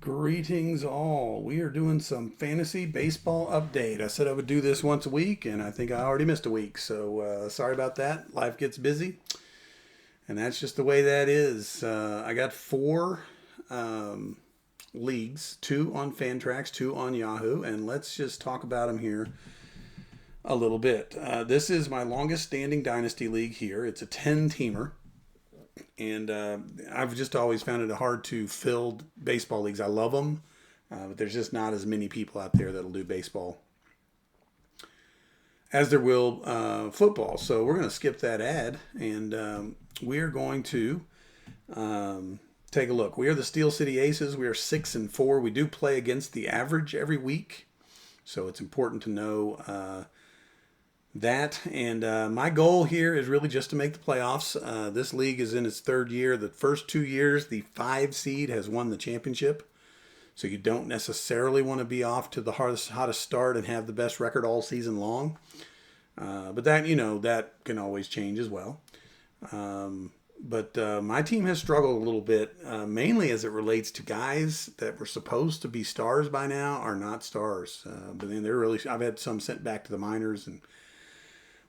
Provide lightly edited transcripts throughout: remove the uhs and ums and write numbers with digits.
Greetings all. We are doing some fantasy baseball update. I said I would do this once a week, and I think I already missed a week. So sorry about that. Life gets busy, and that's just the way that is. I got four leagues, two on Fantrax, two on Yahoo, and let's just talk about them here a little bit. This is my longest standing dynasty league here. It's a 10-teamer. And I've just always found it hard to fill baseball leagues. I love them, but there's just not as many people out there that'll do baseball as there will football. So we're going to skip that ad, and we are going to take a look. We are the Steel City Aces. We are 6-4. We do play against the average every week, so it's important to know that. And my goal here is really just to make the playoffs. This league is in its third year. The first 2 years, the 5 seed has won the championship. So you don't necessarily want to be off to the hottest start and have the best record all season long. But that can always change as well. But my team has struggled a little bit, mainly as it relates to guys that were supposed to be stars by now are not stars. But then I've had some sent back to the minors, and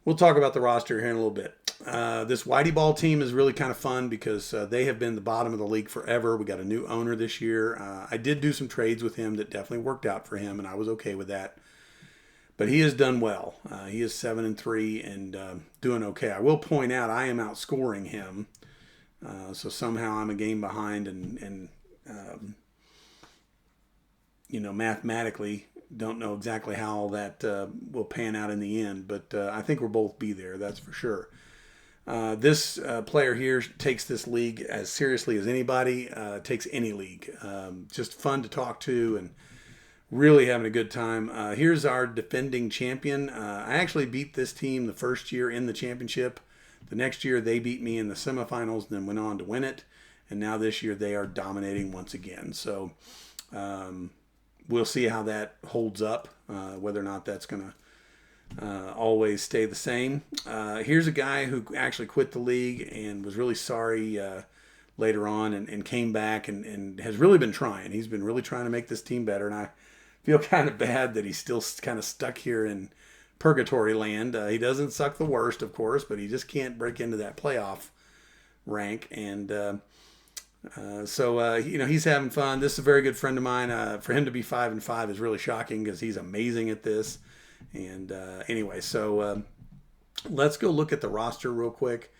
we'll talk about the roster here in a little bit. This Whitey Ball team is really kind of fun because they have been the bottom of the league forever. We got a new owner this year. I did do some trades with him that definitely worked out for him, and I was okay with that. But he has done well. He is 7-3 and doing okay. I will point out I am outscoring him. So somehow I'm a game behind and mathematically don't know exactly how all that will pan out in the end, but I think we'll both be there, that's for sure. This player here takes this league as seriously as anybody, takes any league. Just fun to talk to and really having a good time. Here's our defending champion. I actually beat this team the first year in the championship. The next year they beat me in the semifinals and then went on to win it. And now this year they are dominating once again. So we'll see how that holds up, whether or not that's going to always stay the same. Here's a guy who actually quit the league and was really sorry later on and came back and has really been trying. He's been really trying to make this team better, and I feel kind of bad that he's still kind of stuck here in purgatory land. He doesn't suck the worst, of course, but he just can't break into that playoff rank, and he's having fun. This is a very good friend of mine. For him to be 5-5 is really shocking because he's amazing at this. And let's go look at the roster real quick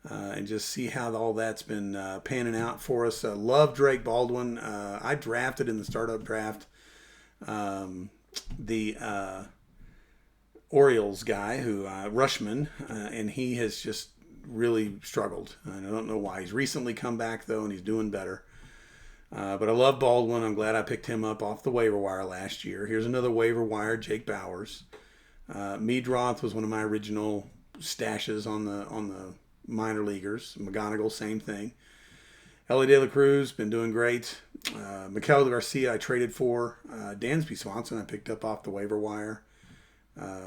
and just see how all that's been panning out for us. Love Drake Baldwin. I drafted in the startup draft the Orioles guy, Rushman, and he has just really struggled. And I don't know why. He's recently come back, though, and he's doing better. But I love Baldwin. I'm glad I picked him up off the waiver wire last year. Here's another waiver wire, Jake Bowers. Meadroth was one of my original stashes on the minor leaguers. McGonigal, same thing. Ellie De La Cruz, been doing great. Miguel Garcia, I traded for. Dansby Swanson, I picked up off the waiver wire.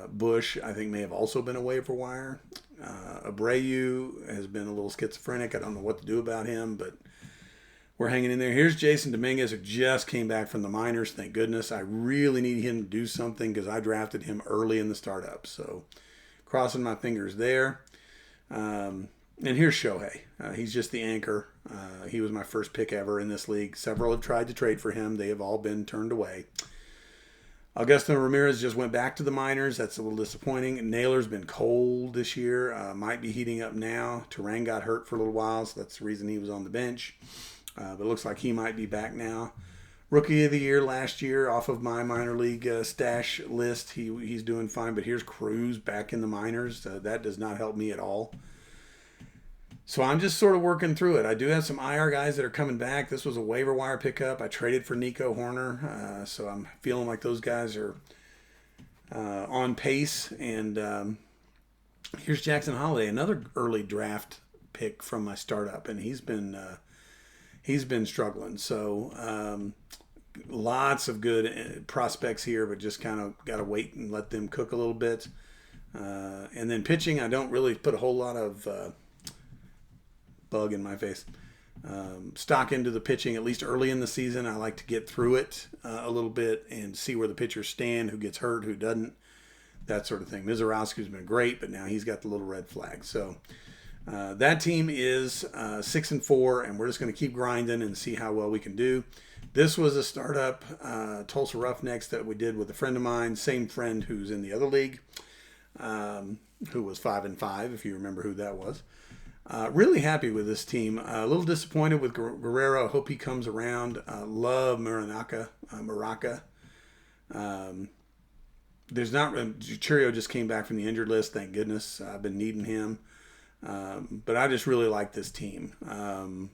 Bush, I think, may have also been a waiver wire. Abreu has been a little schizophrenic. I don't know what to do about him, but we're hanging in there. Here's Jason Dominguez, who just came back from the minors. Thank goodness. I really need him to do something because I drafted him early in the startup. So crossing my fingers there. And here's Shohei. He's just the anchor. He was my first pick ever in this league. Several have tried to trade for him. They have all been turned away. Augusto Ramirez just went back to the minors. That's a little disappointing. Naylor's been cold this year. Might be heating up now. Terang got hurt for a little while, so that's the reason he was on the bench. But it looks like he might be back now. Rookie of the year last year off of my minor league stash list. He's doing fine. But here's Cruz back in the minors. That does not help me at all. So I'm just sort of working through it. I do have some IR guys that are coming back. This was a waiver wire pickup. I traded for Nico Horner. So I'm feeling like those guys are on pace. And here's Jackson Holiday, another early draft pick from my startup. And he's been struggling. So lots of good prospects here, but just kind of got to wait and let them cook a little bit. And then pitching, I don't really put a whole lot of bug in my face. stock into the pitching, at least early in the season. I like to get through it a little bit and see where the pitchers stand, who gets hurt, who doesn't, that sort of thing. Mizorowski's been great, but now he's got the little red flag. So that team is 6-4, and we're just going to keep grinding and see how well we can do. This was a startup Tulsa Roughnecks that we did with a friend of mine, same friend who's in the other league, who was 5-5, if you remember who that was. Really happy with this team. A little disappointed with Guerrero. Hope he comes around. Love Maraca. There's not. Churio just came back from the injured list. Thank goodness. I've been needing him. But I just really like this team.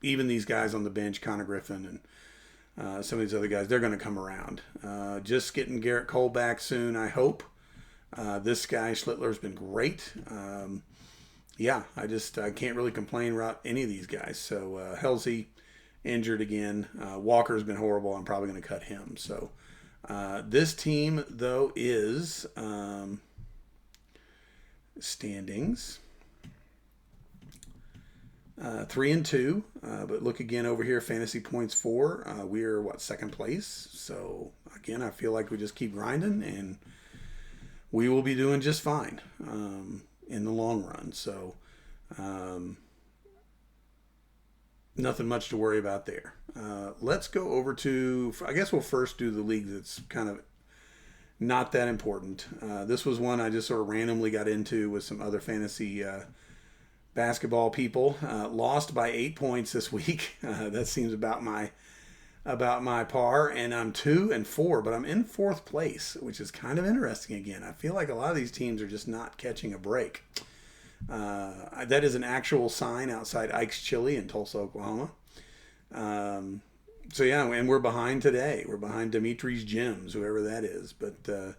Even these guys on the bench, Connor Griffin and some of these other guys, they're going to come around. Just getting Garrett Cole back soon, I hope. This guy, Schlittler's been great. I can't really complain about any of these guys. So Halsey injured again. Walker's been horrible. I'm probably going to cut him. So this team, though, is standings 3-2. But look again over here, fantasy points 4. We're second place. So again, I feel like we just keep grinding and we will be doing just fine in the long run. So nothing much to worry about there. Let's go over to, I guess we'll first do the league that's kind of not that important. This was one I just sort of randomly got into with some other fantasy basketball people. Lost by 8 points this week. That seems about my par, and I'm 2-4, but I'm in 4th place, which is kind of interesting again. I feel like a lot of these teams are just not catching a break. That is an actual sign outside Ike's Chili in Tulsa, Oklahoma. And we're behind today. We're behind Dimitri's Gyms, whoever that is. But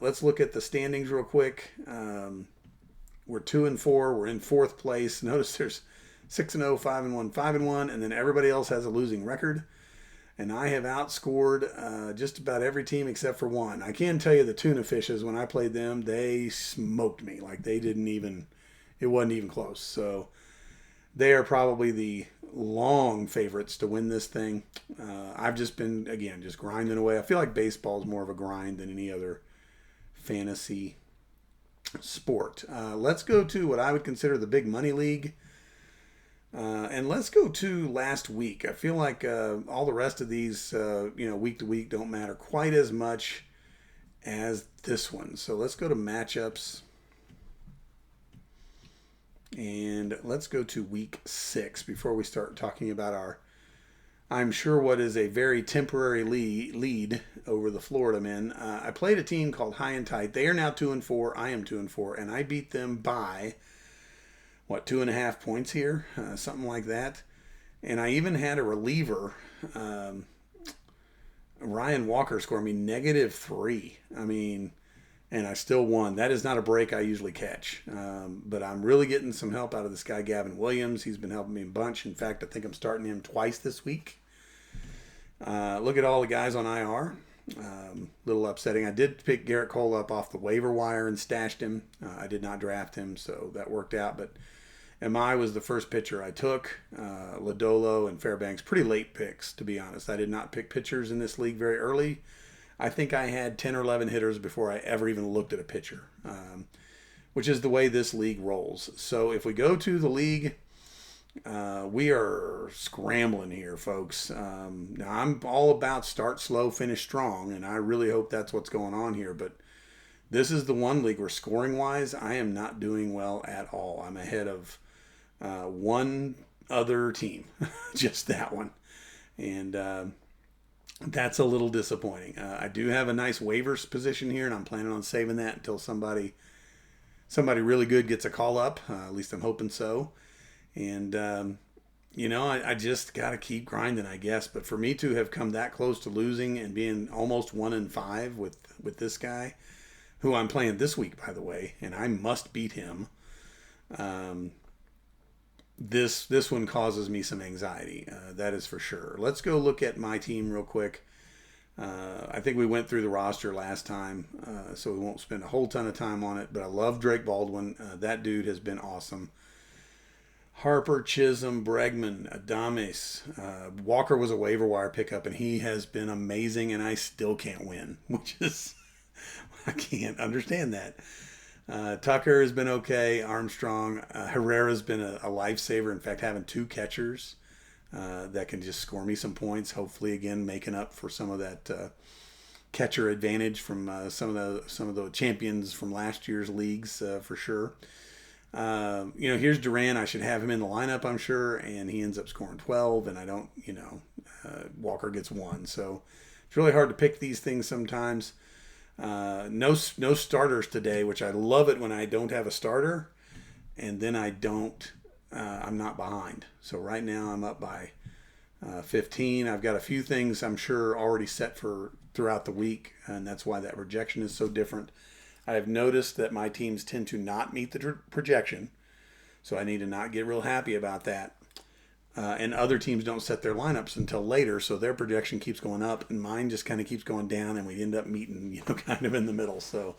let's look at the standings real quick. We're 2-4. We're in 4th place. Notice there's 6-0, 5-1, 5-1, and then everybody else has a losing record. And I have outscored just about every team except for one. I can tell you the Tuna Fishes, when I played them, they smoked me. Like it wasn't even close. So they are probably the long favorites to win this thing. I've just been, again, just grinding away. I feel like baseball is more of a grind than any other fantasy sport. Let's go to what I would consider the big money league. And let's go to last week. I feel like all the rest of these, week to week don't matter quite as much as this one. So let's go to matchups. And let's go to week 6 before we start talking about I'm sure what is a very temporary lead over the Florida men. I played a team called High and Tight. They are now 2-4. I am 2-4. And I beat them by 2.5 points here, something like that. And I even had a reliever, Ryan Walker, score me -3. And I still won. That is not a break I usually catch. But I'm really getting some help out of this guy, Gavin Williams. He's been helping me a bunch. In fact, I think I'm starting him twice this week. Look at all the guys on IR. Little upsetting. I did pick Garrett Cole up off the waiver wire and stashed him. I did not draft him, so that worked out. But MI was the first pitcher I took. Lodolo and Fairbanks, pretty late picks, to be honest. I did not pick pitchers in this league very early. I think I had 10 or 11 hitters before I ever even looked at a pitcher, which is the way this league rolls. So if we go to the league, we are scrambling here, folks. Now, I'm all about start slow, finish strong, and I really hope that's what's going on here. But this is the one league where scoring-wise, I am not doing well at all. I'm ahead of one other team, just that one. And that's a little disappointing. I do have a nice waivers position here, and I'm planning on saving that until somebody really good gets a call up. At least I'm hoping so. And, I just got to keep grinding, I guess. But for me to have come that close to losing and being almost 1-5 with this guy, who I'm playing this week, by the way, and I must beat him, this one causes me some anxiety. That is for sure. Let's go look at my team real quick. I think we went through the roster last time, so we won't spend a whole ton of time on it. But I love Drake Baldwin. That dude has been awesome. Harper, Chisholm, Bregman, Adames. Walker was a waiver wire pickup, and he has been amazing, and I still can't win, which is, I can't understand that. Tucker has been okay. Armstrong. Herrera's been a lifesaver. In fact, having two catchers that can just score me some points, hopefully, again, making up for some of that catcher advantage from some of the champions from last year's leagues for sure. Here's Duran. I should have him in the lineup, I'm sure, and he ends up scoring 12, and I don't, Walker gets 1. So it's really hard to pick these things sometimes. No starters today, which I love it when I don't have a starter, and then I'm not behind. So right now I'm up by 15. I've got a few things I'm sure already set for throughout the week, and that's why that projection is so different. I have noticed that my teams tend to not meet the projection, so I need to not get real happy about that. And other teams don't set their lineups until later, so their projection keeps going up, and mine just kind of keeps going down, and we end up meeting, kind of in the middle. So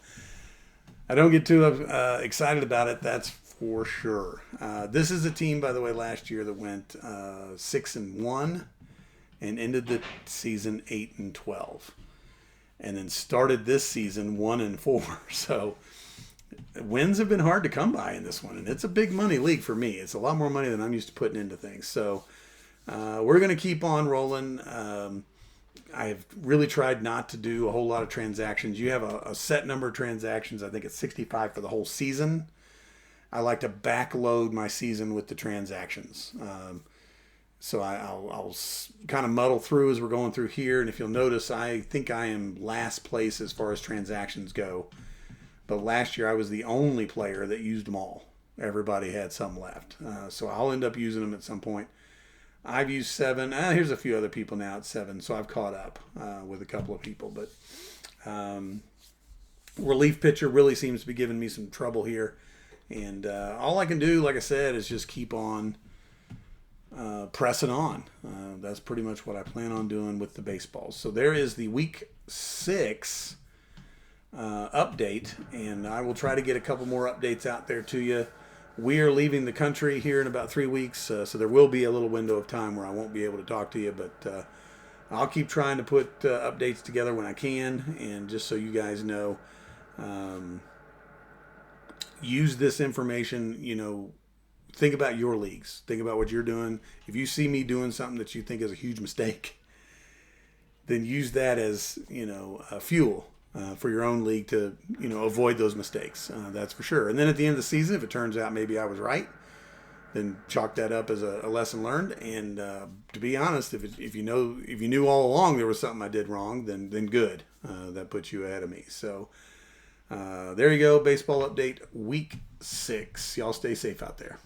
I don't get too excited about it, that's for sure. This is a team, by the way, last year that went 6-1 and ended the season 8-12. And then started this season 1-4. So wins have been hard to come by in this one, and it's a big money league for me. It's a lot more money than I'm used to putting into things. So we're going to keep on rolling. I've really tried not to do a whole lot of transactions. You have a set number of transactions. I think it's 65 for the whole season. I like to backload my season with the transactions. So I'll kind of muddle through as we're going through here. And if you'll notice, I think I am last place as far as transactions go. But last year I was the only player that used them all. Everybody had some left. So I'll end up using them at some point. I've used 7. Here's a few other people now at 7. So I've caught up with a couple of people. But relief pitcher really seems to be giving me some trouble here. And all I can do, like I said, is just keep on pressing on. That's pretty much what I plan on doing with the baseballs. So there is the week 6 update, and I will try to get a couple more updates out there to you. We are leaving the country here in about 3 weeks, so there will be a little window of time where I won't be able to talk to you, but I'll keep trying to put updates together when I can, and just so you guys know, use this information, think about your leagues. Think about what you're doing. If you see me doing something that you think is a huge mistake, then use that as, fuel for your own league to, avoid those mistakes. That's for sure. And then at the end of the season, if it turns out maybe I was right, then chalk that up as a lesson learned. And to be honest, if you knew all along there was something I did wrong, then good. That puts you ahead of me. So there you go. Baseball update week 6. Y'all stay safe out there.